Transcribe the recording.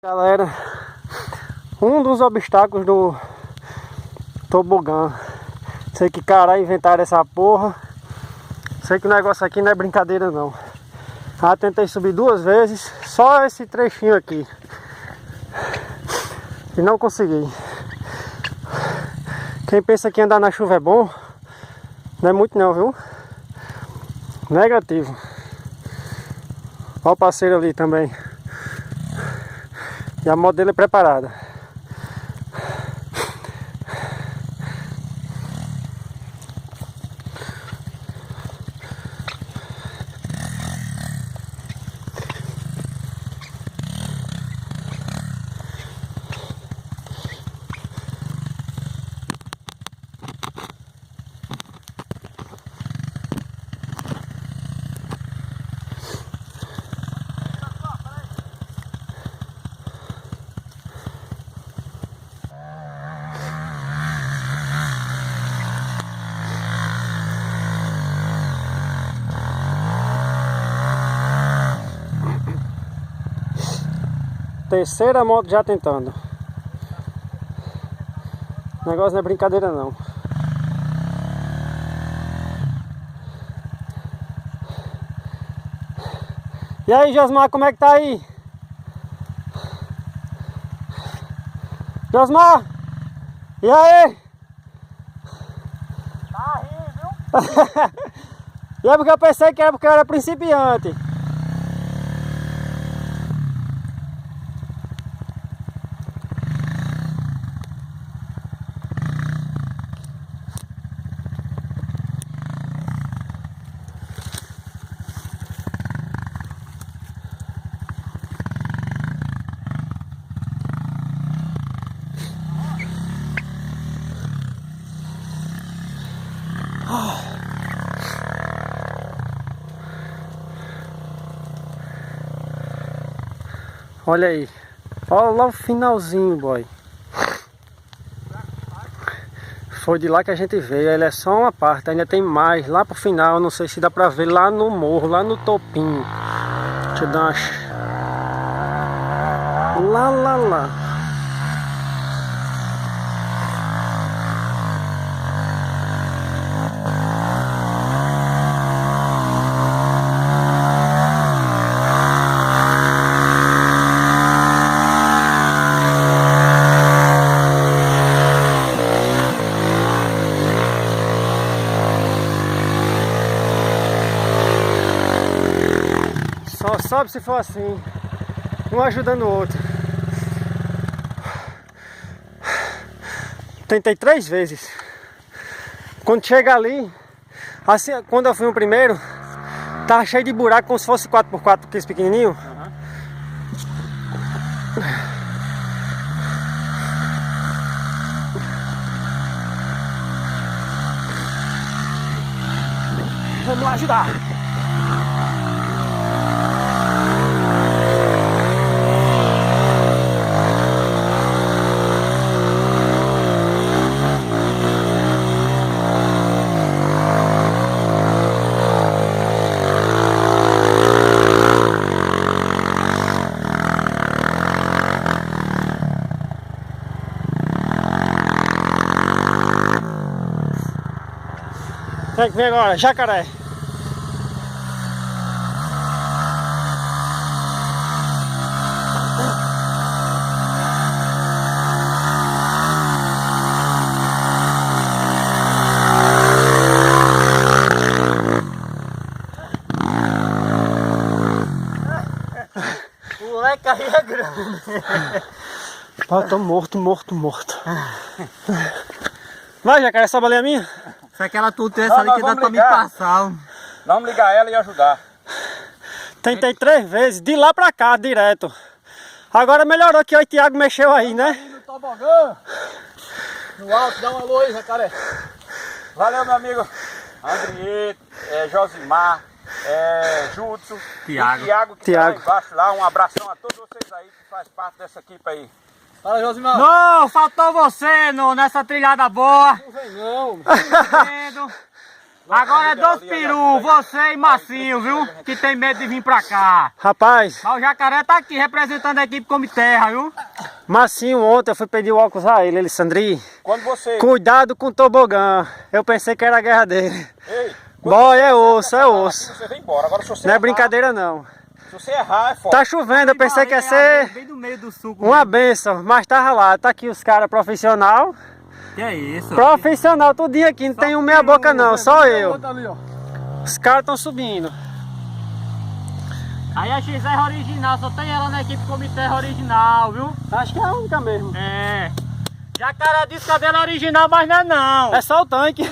Galera, um dos obstáculos do tobogã. Sei que caralho inventaram essa porra. Sei que o negócio aqui não é brincadeira não. Já tentei subir 2 vezes, só esse trechinho aqui, e não consegui. Quem pensa que andar na chuva é bom, não é muito não, viu? Negativo. Olha o parceiro ali também. E a moto dele é preparada. Terceira moto já tentando. O negócio não é brincadeira não. E aí, Josmar, como é que tá aí? Josmar! E aí? Tá rindo, viu? E é porque eu pensei que era porque eu era principiante. Olha aí. Olha lá o finalzinho, boy. Foi de lá que a gente veio. Ele é só uma parte. Ainda tem mais lá pro final. Não sei se dá pra ver lá no morro, lá no topinho. Deixa eu dar uma... Lá. Só sobe se for assim, um ajudando o outro. Tentei 3 vezes. Quando chega ali, assim, quando eu fui o primeiro, tava cheio de buraco, como se fosse 4x4, aqueles pequenininhos. Vamos lá ajudar. Tem que ver agora, jacaré. O moleque aí é grande. Pá, tô morto. Vai, jacaré, essa baleia é minha? Se aquela tutessa ali que dá pra me passar. Vamos ligar ela e ajudar. Tentei 3 vezes, de lá pra cá, direto. Agora melhorou que o Thiago mexeu aí, né? No tobogã. No alto, dá um alô aí, jacaré. Valeu, meu amigo Andrieto, Josimar, Judson, Thiago que tá lá embaixo lá. Um abração a todos vocês aí que faz parte dessa equipe aí. Fala, Josimar. Não, faltou você nessa trilhada boa. Não vem não. Agora é dois peru, você e Massinho, viu? Que tem medo de vir pra cá. Rapaz, Mas o Jacaré tá aqui representando a equipe Come Terra, viu? Massinho, ontem eu fui pedir o óculos a ele, Alessandri. Quando você... Cuidado com o tobogã. Eu pensei que era a guerra dele. Ei, Boy, é osso, é osso. você vem embora. Agora se você Não é errar, brincadeira não. Se você errar, é foda. Tá chovendo, eu pensei que ia ser Bem do meio do suco. uma benção, mas tava lá. Tá aqui os caras profissional. Que é isso? Profissional, tudinho aqui, não tem um meia boca não, só eu. Ali, ó. Os caras estão subindo. Aí a XR original, só tem ela na equipe Come Terra original, viu? Acho que é a única mesmo. É. Jacaré disse que a dela é original, mas não é não. É só o tanque.